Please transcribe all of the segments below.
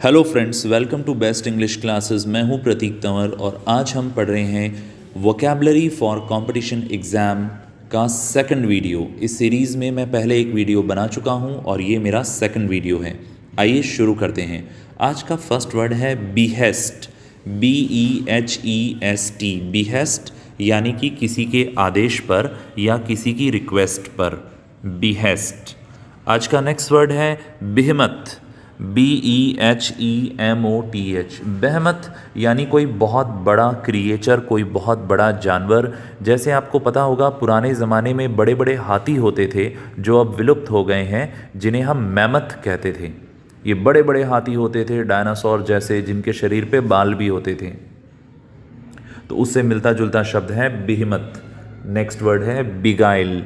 Hello friends, welcome to best English classes. मैं हूं प्रतीक तंवर और आज हम पढ़ रहे हैं वोकैबलरी फॉर कंपटीशन एग्ज़ाम का सेकंड वीडियो। इस सीरीज़ में मैं पहले एक वीडियो बना चुका हूं और ये मेरा सेकंड वीडियो है। आइए शुरू करते हैं। आज का फर्स्ट वर्ड है बीहेस्ट, BEHEST, बीहेस्ट यानी कि किसी के आदेश पर या किसी की रिक्वेस्ट पर, बीहेस्ट। आज का नेक्स्ट वर्ड है बेहमत, BEHEMOTH, बेहमत यानी कोई बहुत बड़ा क्रिएचर, कोई बहुत बड़ा जानवर। जैसे आपको पता होगा पुराने ज़माने में बड़े बड़े हाथी होते थे जो अब विलुप्त हो गए हैं, जिन्हें हम मैमथ कहते थे। ये बड़े बड़े हाथी होते थे डायनासोर जैसे, जिनके शरीर पे बाल भी होते थे, तो उससे मिलता जुलता शब्द है बेहमत। नेक्स्ट वर्ड है बिगाइल,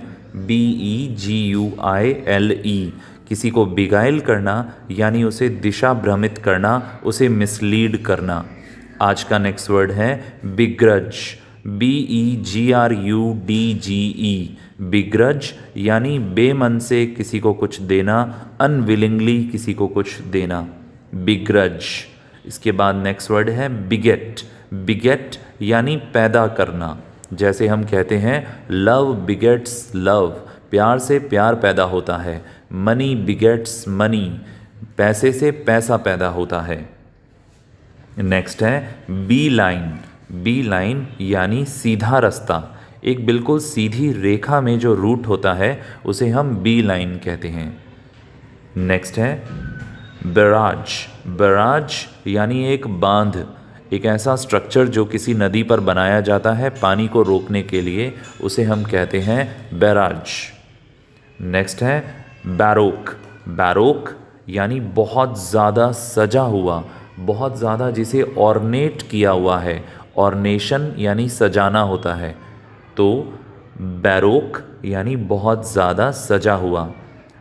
BEGUILE, किसी को बिगाइल करना यानी उसे दिशा भ्रमित करना, उसे मिसलीड करना। आज का नेक्स्ट वर्ड है बिग्रज, BEGRUDGE, बिग्रज यानी बेमन से किसी को कुछ देना, अनविलिंगली किसी को कुछ देना, बिग्रज। इसके बाद नेक्स्ट वर्ड है बिगेट, बिगेट यानी पैदा करना। जैसे हम कहते हैं लव बिगेट्स लव, प्यार से प्यार पैदा होता है। मनी बिगेट्स मनी, पैसे से पैसा पैदा होता है। नेक्स्ट है बी लाइन, बी लाइन यानी सीधा रास्ता। एक बिल्कुल सीधी रेखा में जो रूट होता है उसे हम बी लाइन कहते हैं। नेक्स्ट है बैराज, बैराज यानी एक बांध, एक ऐसा स्ट्रक्चर जो किसी नदी पर बनाया जाता है पानी को रोकने के लिए, उसे हम कहते हैं बैराज। नेक्स्ट है बैरोक, बैरोक यानी बहुत ज़्यादा सजा हुआ, बहुत ज़्यादा जिसे ऑर्नेट किया हुआ है। ऑर्नेशन यानी सजाना होता है, तो बैरोक यानी बहुत ज़्यादा सजा हुआ।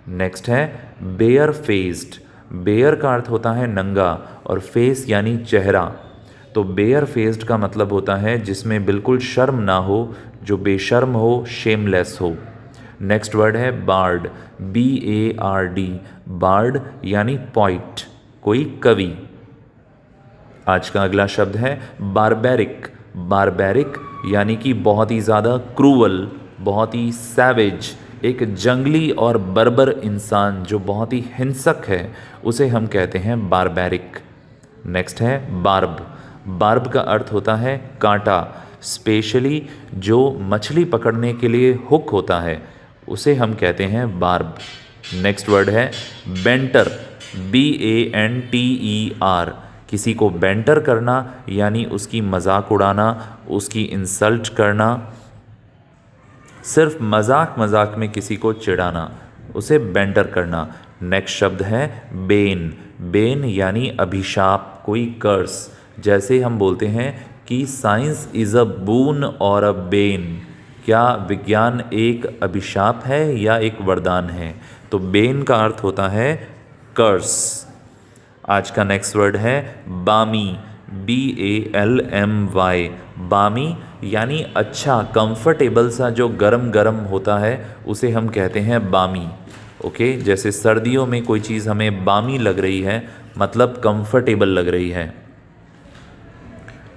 नेक्स्ट है बेयर फेस्ड, बेयर का अर्थ होता है नंगा और फेस यानी चेहरा, तो बेयर फेस्ड का मतलब होता है जिसमें बिल्कुल शर्म ना हो, जो बेशर्म हो, शेमलेस हो। नेक्स्ट वर्ड है बार्ड, BARD, बार्ड यानी पोइट, कोई कवि। आज का अगला शब्द है बारबेरिक, बारबेरिक यानी कि बहुत ही ज़्यादा क्रूअल, बहुत ही सैवेज, एक जंगली और बर्बर इंसान जो बहुत ही हिंसक है, उसे हम कहते हैं बारबेरिक। नेक्स्ट है बार्ब, बार्ब का अर्थ होता है कांटा, स्पेशली जो मछली पकड़ने के लिए हुक होता है उसे हम कहते हैं बार्ब। नेक्स्ट वर्ड है बेंटर, BANTER, किसी को बेंटर करना यानी उसकी मजाक उड़ाना, उसकी इंसल्ट करना, सिर्फ मजाक मजाक में किसी को चिढ़ाना, उसे बेंटर करना। नेक्स्ट शब्द है बेन, बेन यानी अभिशाप, कोई कर्स। जैसे हम बोलते हैं कि साइंस इज़ अ बून और अ बेन, क्या विज्ञान एक अभिशाप है या एक वरदान है, तो बेन का अर्थ होता है कर्स। आज का नेक्स्ट वर्ड है बामी, BALMY, बामी यानी अच्छा, कंफर्टेबल सा, जो गरम गरम होता है उसे हम कहते हैं बामी। ओके, जैसे सर्दियों में कोई चीज़ हमें बामी लग रही है, मतलब कंफर्टेबल लग रही है।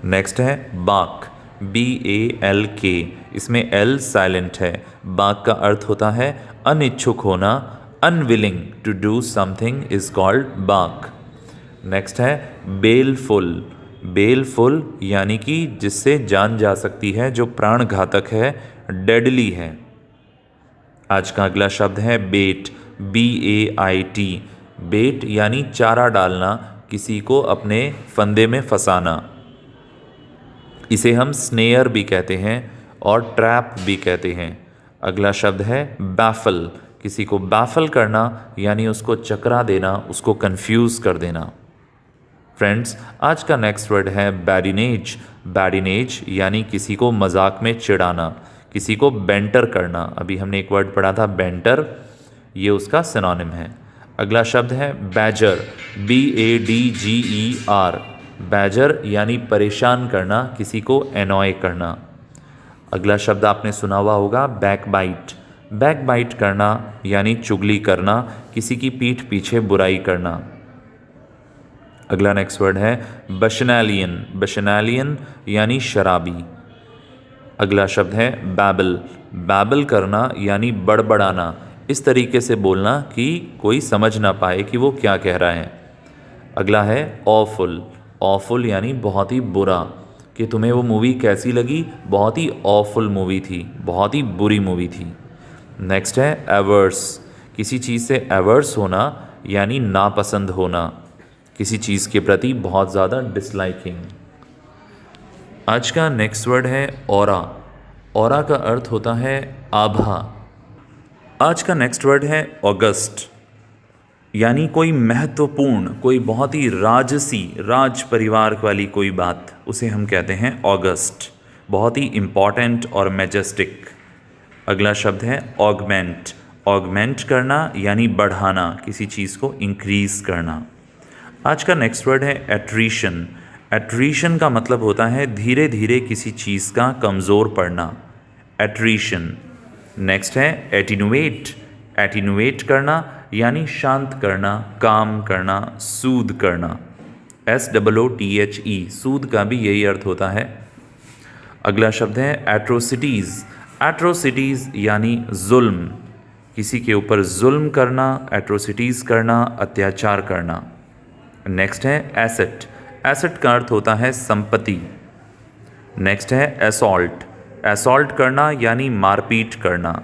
नेक्स्ट है बाक, BALK, इसमें L साइलेंट है। बाक का अर्थ होता है अनिच्छुक होना, unwilling to do something is called balk. Next है बेलफुल, बेलफुल यानी कि जिससे जान जा सकती है, जो प्राण घातक है, डेडली है। आज का अगला शब्द है बेट, BAIT, बेट यानी चारा डालना, किसी को अपने फंदे में फंसाना, इसे हम स्नेयर भी कहते हैं और ट्रैप भी कहते हैं। अगला शब्द है बैफल, किसी को बैफल करना यानी उसको चकरा देना, उसको कंफ्यूज कर देना। फ्रेंड्स, आज का नेक्स्ट वर्ड है बैडिनेज, बैडिनेज यानी किसी को मजाक में चिढ़ाना, किसी को बेंटर करना। अभी हमने एक वर्ड पढ़ा था बेंटर, ये उसका सिनोनिम है। अगला शब्द है बैजर, BADGER, बैजर यानी परेशान करना, किसी को एनॉय करना। अगला शब्द आपने सुना हुआ होगा बैकबाइट, बैकबाइट करना यानी चुगली करना, किसी की पीठ पीछे बुराई करना। अगला नेक्स्ट वर्ड है बशनैलियन। बशनैलियन यानी शराबी। अगला शब्द है बैबल। बैबल करना यानी बड़बड़ाना, इस तरीके से बोलना कि कोई समझ ना पाए कि वो क्या कह रहा है। अगला है ऑफुल। ऑफुल यानी बहुत ही बुरा, कि तुम्हें वो मूवी कैसी लगी, बहुत ही ऑफुल मूवी थी, बहुत ही बुरी मूवी थी। नेक्स्ट है एवर्स। किसी चीज़ से एवर्स होना यानी नापसंद होना, किसी चीज़ के प्रति बहुत ज़्यादा डिसलाइकिंग। आज का नेक्स्ट वर्ड है ऑरा। ऑरा का अर्थ होता है आभा। आज का नेक्स्ट वर्ड है ऑगस्ट, यानी कोई महत्वपूर्ण, कोई बहुत ही राजसी, राज परिवार वाली कोई बात, उसे हम कहते हैं ऑगस्ट, बहुत ही इम्पॉर्टेंट और मैजेस्टिक। अगला शब्द है ऑगमेंट। ऑगमेंट करना यानी बढ़ाना, किसी चीज़ को इंक्रीज करना। आज का नेक्स्ट वर्ड है एट्रीशन। एट्रीशन का मतलब होता है धीरे धीरे किसी चीज़ का कमज़ोर पड़ना, एट्रीशन। नेक्स्ट है एटीनुएट। एटीनुएट करना यानी शांत करना, काम करना, सूद करना, SOOTHE, सूद का भी यही अर्थ होता है। अगला शब्द है एट्रोसिटीज़। एट्रोसिटीज़ यानी जुल्म, किसी के ऊपर जुल्म करना, एट्रोसिटीज़ करना, अत्याचार करना। नेक्स्ट है एसेट। एसेट का अर्थ होता है संपत्ति। नेक्स्ट है असॉल्ट। असॉल्ट करना यानी मारपीट करना।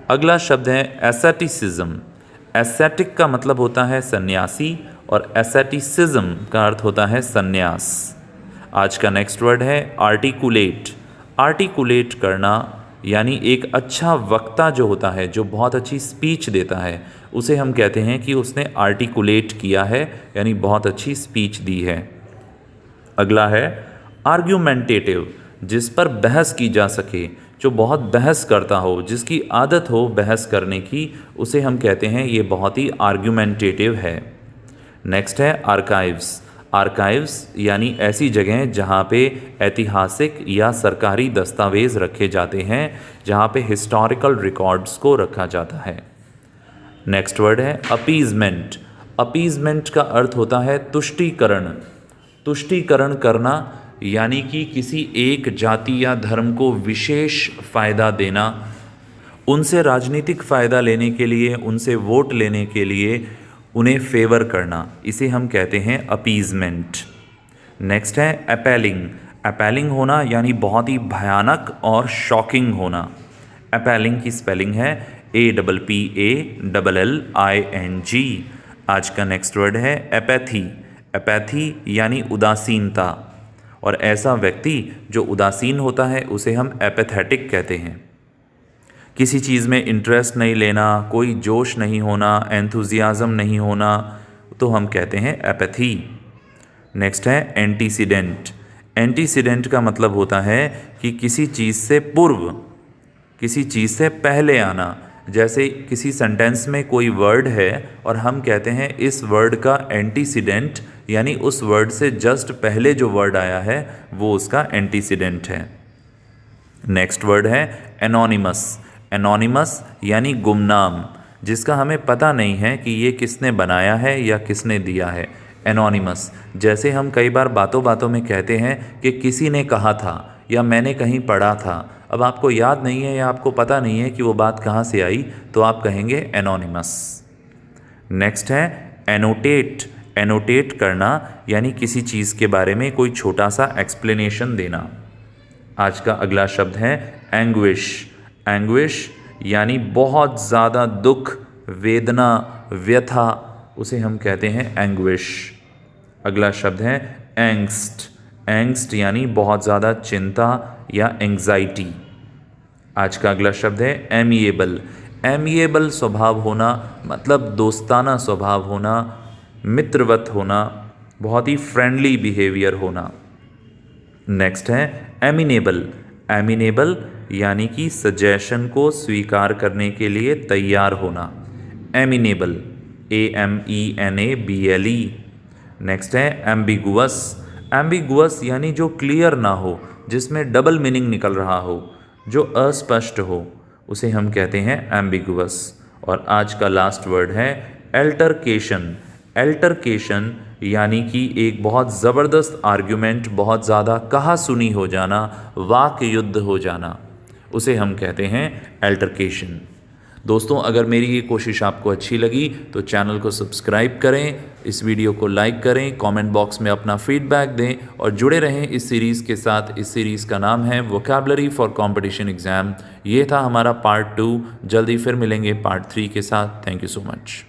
अगला शब्द है एसेटिसिज्म। एसेटिक का मतलब होता है सन्यासी और एसेटिसिज्म का अर्थ होता है सन्यास। आज का नेक्स्ट वर्ड है आर्टिकुलेट। आर्टिकुलेट करना यानी एक अच्छा वक्ता जो होता है, जो बहुत अच्छी स्पीच देता है, उसे हम कहते हैं कि उसने आर्टिकुलेट किया है, यानी बहुत अच्छी स्पीच दी है। अगला है आर्ग्यूमेंटेटिव, जिस पर बहस की जा सके, जो बहुत बहस करता हो, जिसकी आदत हो बहस करने की, उसे हम कहते हैं ये बहुत ही आर्ग्यूमेंटेटिव है। नेक्स्ट है आर्काइव्स। आर्काइव्स यानी ऐसी जगह जहाँ पे ऐतिहासिक या सरकारी दस्तावेज़ रखे जाते हैं, जहाँ पे हिस्टोरिकल रिकॉर्ड्स को रखा जाता है। नेक्स्ट वर्ड है अपीजमेंट। अपीजमेंट का अर्थ होता है तुष्टीकरण। तुष्टीकरण करना यानी कि किसी एक जाति या धर्म को विशेष फ़ायदा देना, उनसे राजनीतिक फ़ायदा लेने के लिए, उनसे वोट लेने के लिए उन्हें फेवर करना, इसे हम कहते हैं अपीजमेंट। नेक्स्ट है अपैलिंग। अपैलिंग होना यानी बहुत ही भयानक और शॉकिंग होना। अपैलिंग की स्पेलिंग है APPALLING। आज का नेक्स्ट वर्ड है एपैथी। एपैथी यानी उदासीनता, और ऐसा व्यक्ति जो उदासीन होता है उसे हम एपैथेटिक कहते हैं। किसी चीज़ में इंटरेस्ट नहीं लेना, कोई जोश नहीं होना, एंथुजियाज़म नहीं होना, तो हम कहते हैं एपैथी। नेक्स्ट है एंटीसीडेंट। एंटीसीडेंट का मतलब होता है कि किसी चीज़ से पूर्व, किसी चीज़ से पहले आना। जैसे किसी सेंटेंस में कोई वर्ड है और हम कहते हैं इस वर्ड का एंटीसीडेंट, यानी उस वर्ड से जस्ट पहले जो वर्ड आया है वो उसका एंटीसीडेंट है। नेक्स्ट वर्ड है एनोनिमस। एनोनिमस यानी गुमनाम, जिसका हमें पता नहीं है कि ये किसने बनाया है या किसने दिया है। एनोनिमस, जैसे हम कई बार बातों बातों में कहते हैं कि किसी ने कहा था या मैंने कहीं पढ़ा था, अब आपको याद नहीं है या आपको पता नहीं है कि वो बात कहाँ से आई, तो आप कहेंगे एनोनिमस। नेक्स्ट है एनोटेट। एनोटेट करना यानी किसी चीज़ के बारे में कोई छोटा सा एक्सप्लेनेशन देना। आज का अगला शब्द है एंग्विश। एंग्विश यानी बहुत ज़्यादा दुख, वेदना, व्यथा, उसे हम कहते हैं एंग्विश। अगला शब्द है एंग्स्ट। एंग्स्ट यानी बहुत ज़्यादा चिंता या एंग्जाइटी। आज का अगला शब्द है एमिएबल। एमिएबल स्वभाव होना मतलब दोस्ताना स्वभाव होना, मित्रवत होना, बहुत ही फ्रेंडली बिहेवियर होना। नेक्स्ट है एमिनेबल। एमिनेबल यानी कि सजेशन को स्वीकार करने के लिए तैयार होना, एमिनेबल, AMENABLE। नेक्स्ट है एम्बिगुअस। एम्बिगुअस यानी जो क्लियर ना हो, जिसमें डबल मीनिंग निकल रहा हो, जो अस्पष्ट हो, उसे हम कहते हैं एम्बिगुअस। और आज का लास्ट वर्ड है एल्टरकेशन। एल्टरकेशन यानी कि एक बहुत ज़बरदस्त आर्ग्यूमेंट, बहुत ज़्यादा कहा सुनी हो जाना, वाक युद्ध हो जाना, उसे हम कहते हैं अल्टरकेशन। दोस्तों, अगर मेरी ये कोशिश आपको अच्छी लगी तो चैनल को सब्सक्राइब करें, इस वीडियो को लाइक करें, कमेंट बॉक्स में अपना फीडबैक दें और जुड़े रहें इस सीरीज़ के साथ। इस सीरीज़ का नाम है वोकैबुलरी फॉर कंपटीशन एग्ज़ाम। ये था हमारा पार्ट 2। जल्दी फिर मिलेंगे पार्ट 3 के साथ। Thank you so much.